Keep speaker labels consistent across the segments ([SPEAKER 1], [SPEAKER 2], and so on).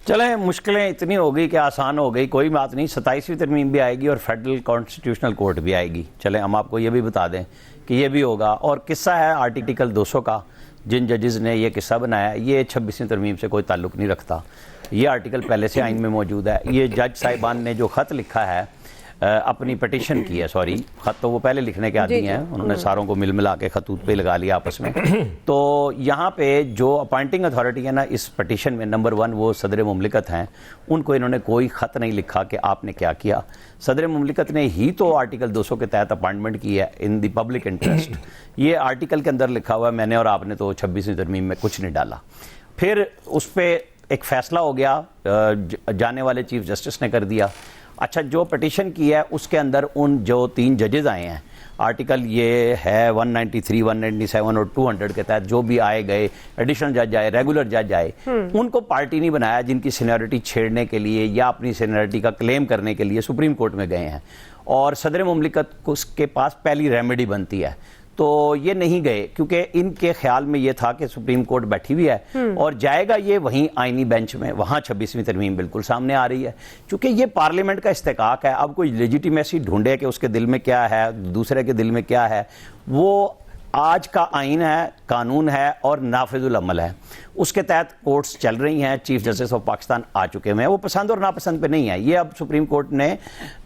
[SPEAKER 1] चलें, मुश्किलें इतनी हो गई कि आसान हो गई, कोई बात नहीं। 27वीं तरमीम भी आएगी और फेडरल कॉन्स्टिट्यूशनल कोर्ट भी आएगी। चलें, हम आपको ये भी बता दें कि ये भी होगा। और किस्सा है आर्टिकल 200 का, जिन जजेस ने ये किस्सा बनाया, ये 26वीं तरमीम से कोई ताल्लुक़ नहीं रखता। ये आर्टिकल पहले से आइन में मौजूद है। ये जज साहिबान ने जो ख़त लिखा है, अपनी पटिशन की है, सॉरी, ख़त तो वो पहले लिखने के आदी हैं, उन्होंने सारों को मिल मिला के खतूत पे लगा लिया आपस में। तो यहाँ पे जो अपॉइंटिंग अथॉरिटी है ना, इस पटिशन में नंबर 1 वो सदर मुमलिकत हैं, उनको इन्होंने कोई ख़त नहीं लिखा कि आपने क्या किया। सदर मुमलिकत ने ही तो आर्टिकल 200 के तहत अपॉइंटमेंट की है इन द पब्लिक इंटरेस्ट। ये आर्टिकल के अंदर लिखा हुआ है, मैंने और आपने तो 26वीं तरमीम में कुछ नहीं डाला। फिर उस पर एक फ़ैसला हो गया, जाने वाले चीफ जस्टिस ने कर दिया। अच्छा, जो पटिशन की है उसके अंदर उन जो 3 जजेस आए हैं, आर्टिकल ये है 193, 197 और 200 के तहत जो भी आए गए, एडिशनल जज आए, रेगुलर जज आए, उनको पार्टी नहीं बनाया जिनकी सीनियरिटी छेड़ने के लिए या अपनी सीनियरिटी का क्लेम करने के लिए सुप्रीम कोर्ट में गए हैं। और सदर मुमलिकत को उसके पास पहली रेमेडी बनती है, तो ये नहीं गए क्योंकि इनके ख्याल में ये था कि सुप्रीम कोर्ट बैठी हुई है और जाएगा ये वहीं आईनी बेंच में, वहाँ 26वीं तरमीम बिल्कुल सामने आ रही है। क्योंकि ये पार्लियामेंट का इस्तेकाक है, अब कोई लेजिटिमेसी ढूंढे कि उसके दिल में क्या है, दूसरे के दिल में क्या है। वो आज का आइन है, कानून है और नाफिजुल अमल है, उसके तहत कोर्ट्स चल रही हैं। चीफ जस्टिस ऑफ पाकिस्तान आ चुके हैं, वो पसंद और नापसंद पे नहीं है। ये अब सुप्रीम कोर्ट ने,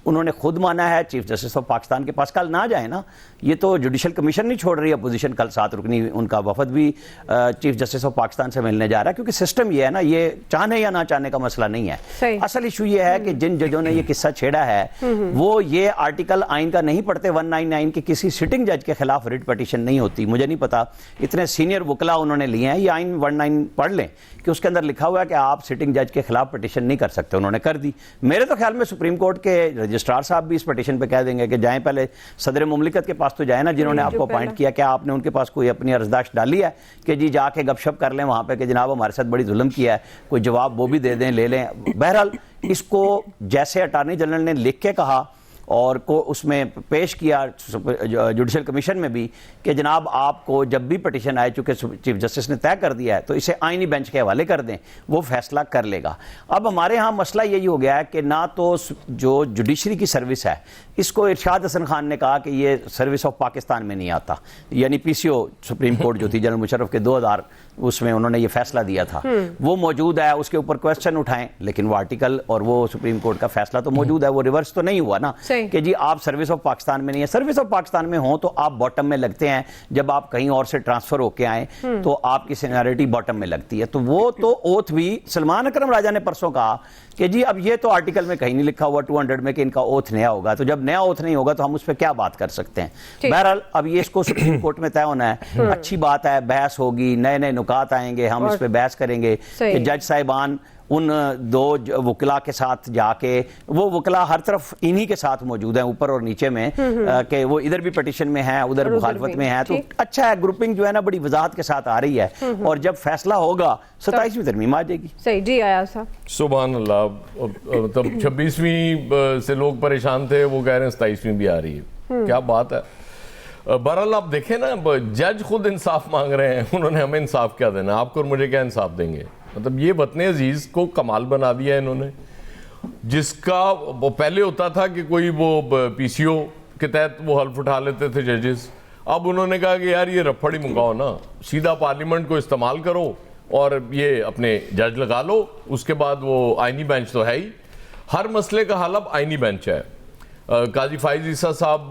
[SPEAKER 1] उन्होंने खुद माना है, चीफ जस्टिस ऑफ पाकिस्तान के पास कल ना जाए ना, ये तो जुडिशल कमीशन नहीं छोड़ रही अपोजिशन, कल 7 रुकनी उनका वफद भी चीफ जस्टिस ऑफ पाकिस्तान से मिलने जा रहा है। क्योंकि सिस्टम ये है ना, ये चाहने या ना चाहने का मसला नहीं है। असल इशू ये है कि जिन जजों ने ये किस्सा छेड़ा है वो ये आर्टिकल आइन का नहीं पढ़ते। 199 के किसी सिटिंग जज के खिलाफ रिट पटिशन नहीं होती। मुझे नहीं पता, इतने सीनियर वकला उन्होंने लिए हैं, ये आइन 19 पढ़ लें कि उसके अंदर लिखा हुआ है कि आप सिटिंग जज के खिलाफ पटिशन नहीं कर सकते। उन्होंने कर दी। मेरे तो ख्याल में सुप्रीम कोर्ट के रजिस्ट्रार साहब भी इस पटिशन पे कह देंगे कि जाएं, पहले सदर मुमलिकत के पास तो जाए ना, जिन्होंने आपको अपॉइंट किया, क्या आपने उनके पास कोई अपनी अर्जदाश्त डाली है कि जी जाके गपशप कर लें वहां पे कि जनाब हमारे साथ बड़ी जुल्म किया है, कोई जवाब वो भी दे दें, ले लें। बहरहाल इसको जैसे अटॉर्नी जनरल ने लिख के कहा और को उसमें पेश किया जुडिशल कमीशन में भी कि जनाब आपको जब भी पटिशन आए, चूंकि चीफ जस्टिस ने तय कर दिया है, तो इसे आईनी बेंच के हवाले कर दें, वो फैसला कर लेगा। अब हमारे यहाँ मसला यही हो गया है कि ना तो जो जुडिशरी की सर्विस है, इसको इरशाद हसन खान ने कहा कि ये सर्विस ऑफ पाकिस्तान में नहीं आता, यानी पीसीओ सुप्रीम कोर्ट जो थी जनरल मुशर्रफ के 2000 उसमें उन्होंने ये फैसला दिया था, वो मौजूद है। उसके ऊपर क्वेश्चन उठाएं, लेकिन वो आर्टिकल और वो सुप्रीम कोर्ट का फैसला तो मौजूद है, वो रिवर्स तो नहीं हुआ ना कि जी आप सर्विस ऑफ पाकिस्तान में नहीं है। सर्विस ऑफ पाकिस्तान में हो तो आप बॉटम में लगते हैं, जब आप कहीं और से ट्रांसफर होके आए तो आपकी सीनियरिटी बॉटम में लगती है। तो वो तो ओथ भी सलमान अकरम राजा ने परसों कहा कि जी अब ये तो आर्टिकल में कहीं नहीं लिखा हुआ 200 में कि इनका ओथ नया होगा, तो जब नया ओथ नहीं होगा तो हम उस पर क्या बात कर सकते हैं। बहरहाल अब ये इसको सुप्रीम कोर्ट में तय होना है। अच्छी बात है, बहस होगी, नए नए नुकात आएंगे, हम इस पर बहस करेंगे कि जज साहिबान उन 2 वकला के साथ जाके, वो वकला हर तरफ इन्हीं के साथ मौजूद हैं, ऊपर और नीचे में, कि वो इधर भी पटिशन में है, उधर मुखालफत में है, तो अच्छा है, ग्रुपिंग जो है ना बड़ी वजाहत के साथ आ रही है। और जब फैसला होगा 27वीं तरमीम आ जाएगी।
[SPEAKER 2] सही जी, आया साहब
[SPEAKER 3] सुभान अल्लाह। तब 26वीं से लोग परेशान थे, वो कह रहे हैं 27वीं भी आ रही है, क्या बात है। बहरहाल आप देखें ना, जज खुद इंसाफ मांग रहे हैं, उन्होंने हमें इंसाफ क्या देना, आपको और मुझे क्या इंसाफ देंगे। मतलब ये वतन अजीज को कमाल बना दिया है इन्होंने, जिसका वो पहले होता था कि कोई वो पीसीओ के तहत वो हल्फ उठा लेते थे जजेस, अब उन्होंने कहा कि यार ये रफड़ ही मुकाओ ना, सीधा पार्लियामेंट को इस्तेमाल करो और ये अपने जज लगा लो। उसके बाद वो आईनी बेंच तो है ही, हर मसले का हल अब आईनी बेंच है। काजी फाइज ईसा साहब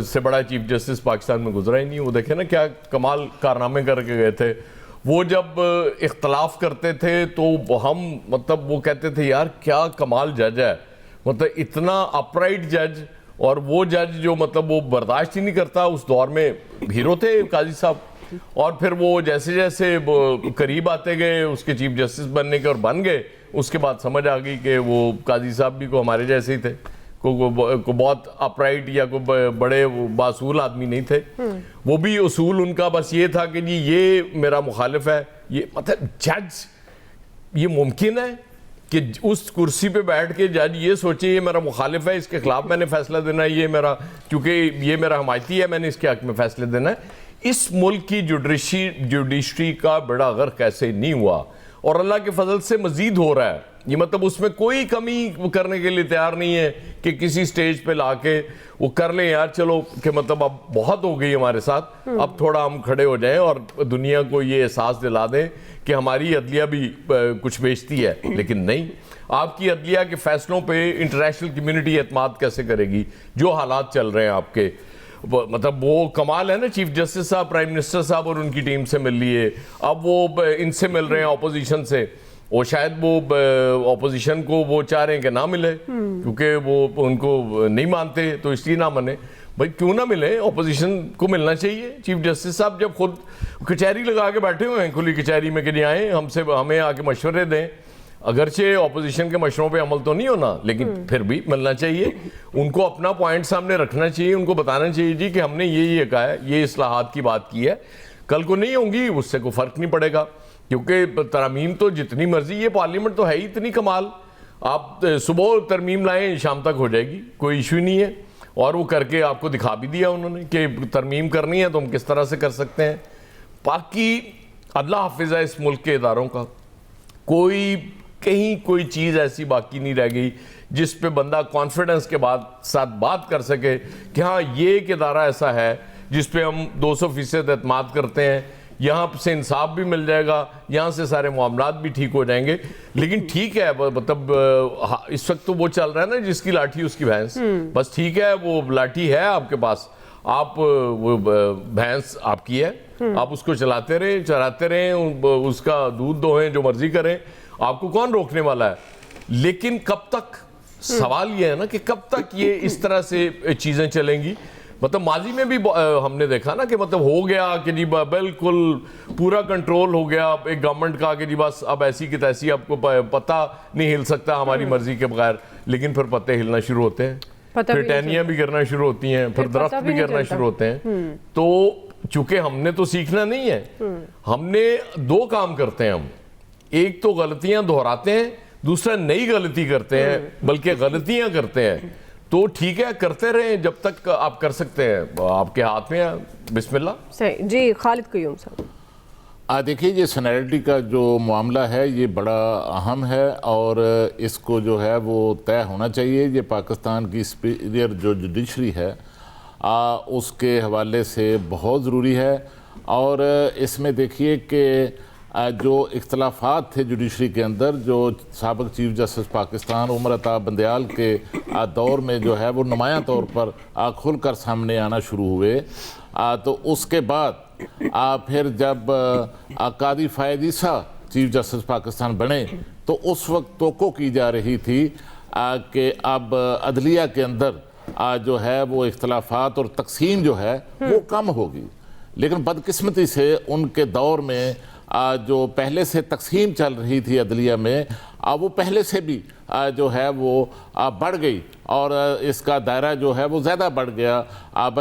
[SPEAKER 3] से बड़ा चीफ जस्टिस पाकिस्तान में गुजरा ही नहीं। वो देखे ना क्या कमाल कारनामे करके गए थे। वो जब इख्तलाफ करते थे तो हम मतलब वो कहते थे यार क्या कमाल जज है, मतलब इतना अपराइट जज, और वो जज जो मतलब वो बर्दाश्त ही नहीं करता। उस दौर में हीरो थे काजी साहब, और फिर वो जैसे जैसे वो करीब आते गए उसके चीफ जस्टिस बनने के और बन गए, उसके बाद समझ आ गई कि वो काजी साहब भी को हमारे जैसे ही थे, को बहुत अपराइट या को बड़े बासूल आदमी नहीं थे। वो भी उसूल उनका बस ये था कि जी ये मेरा मुखालिफ है। ये मतलब जज, ये मुमकिन है कि उस कुर्सी पे बैठ के जज ये सोचे ये मेरा मुखालिफ है, इसके खिलाफ मैंने फैसला देना है, ये मेरा, क्योंकि ये मेरा हमायती है, मैंने इसके हक में फैसले देना है। इस मुल्क की जुडिशरी का बड़ा गर्क ऐसे नहीं हुआ। और अल्लाह के फजल से मजीद हो रहा है। ये मतलब उसमें कोई कमी करने के लिए तैयार नहीं है कि किसी स्टेज पे लाके वो कर लें यार चलो कि मतलब अब बहुत हो गई हमारे साथ, अब थोड़ा हम खड़े हो जाएं और दुनिया को ये एहसास दिला दें कि हमारी अदलिया भी कुछ बेचती है। लेकिन नहीं, आपकी अदलिया के फैसलों पे इंटरनेशनल कम्युनिटी एतमाद कैसे करेगी? जो हालात चल रहे हैं आपके, मतलब वो कमाल है ना, चीफ जस्टिस साहब प्राइम मिनिस्टर साहब और उनकी टीम से मिल लिए, अब वो इनसे मिल रहे हैं ऑपोजिशन से, और शायद वो ऑपोजिशन को वो चाह रहे हैं कि ना मिले क्योंकि वो उनको नहीं मानते, तो इसलिए ना माने। भाई क्यों ना मिले, ऑपोजिशन को मिलना चाहिए। चीफ जस्टिस साहब जब खुद कचहरी लगा के बैठे हुए हैं, खुली कचहरी में, कि नहीं आए हमसे, हमें आके मशवरे दें, अगरचे ऑपोजिशन के मशवरों पे अमल तो नहीं होना, लेकिन फिर भी मिलना चाहिए, उनको अपना पॉइंट सामने रखना चाहिए, उनको बताना चाहिए जी कि हमने ये कहा है, ये इस्लाहात की बात की है, कल को नहीं होंगी उससे कोई फर्क नहीं पड़ेगा, क्योंकि तरमीम तो जितनी मर्जी, ये पार्लियामेंट तो है ही इतनी कमाल, आप सुबह तरमीम लाएं शाम तक हो जाएगी, कोई इशू नहीं है। और वो करके आपको दिखा भी दिया उन्होंने कि तरमीम करनी है तो हम किस तरह से कर सकते हैं। बाकी अल्लाह हाफिज़ है इस मुल्क के इदारों का, कोई कहीं कोई चीज़ ऐसी बाकी नहीं रह गई जिस पे बंदा कॉन्फिडेंस के साथ बात कर सके कि हाँ ये एक इदारा ऐसा है जिस पे हम 200% एतमाद करते हैं, यहाँ से इंसाफ भी मिल जाएगा, यहाँ से सारे मामलात भी ठीक हो जाएंगे। लेकिन ठीक है, मतलब इस वक्त तो वो चल रहा है ना जिसकी लाठी उसकी भैंस, बस ठीक है, वो लाठी है आपके पास, आप वो भैंस आपकी है, आप उसको चलाते रहे, उसका दूध दोहें, जो मर्जी करें, आपको कौन रोकने वाला है। लेकिन कब तक, सवाल ये है ना कि कब तक ये इस तरह से चीजें चलेंगी। मतलब माजी में भी हमने देखा ना कि मतलब हो गया कि जी बिल्कुल पूरा कंट्रोल हो गया एक गवर्नमेंट का कि जी बस अब ऐसी की तैसी, आपको पता नहीं हिल सकता हमारी मर्जी के बगैर, लेकिन फिर पत्ते हिलना शुरू होते हैं, फिर टहनियां भी गिरना शुरू होती हैं, फिर दरख्त भी गिरना शुरू होते हैं। तो चूंकि हमने तो सीखना नहीं है, हमने दो काम करते हैं हम, एक तो गलतियां दोहराते हैं, दूसरा नई गलती करते हैं, बल्कि गलतियां करते हैं। तो ठीक है, करते रहें जब तक आप कर सकते हैं, आपके हाथ में है, बिस्मिल्लाह।
[SPEAKER 2] सही जी। खालिद क़य्यूम साहब,
[SPEAKER 4] देखिए ये सैनिटरी का जो मामला है ये बड़ा अहम है और इसको जो है वो तय होना चाहिए। ये पाकिस्तान की सुपीरियर जो जुडिशरी है उसके हवाले से बहुत ज़रूरी है। और इसमें देखिए कि जो इख्तलाफात थे जुडिशरी के अंदर, जो साबिक़ चीफ जस्टिस पाकिस्तान उमर अता बंदयाल के दौर में जो है वो नुमायां तौर पर खुलकर सामने आना शुरू हुए, तो उसके बाद फिर जब कादी फ़ायद ईसा चीफ जस्टिस पाकिस्तान बने तो उस वक्त तोक़ो की जा रही थी कि अब अदलिया के अंदर जो है वो इख्तलाफात और तकसीम जो है वो कम होगी। लेकिन बदकिस्मती से उनके दौर में जो पहले से तकसीम चल रही थी अदलिया में, वो पहले से भी जो है वो बढ़ गई और इसका दायरा जो है वो ज़्यादा बढ़ गया।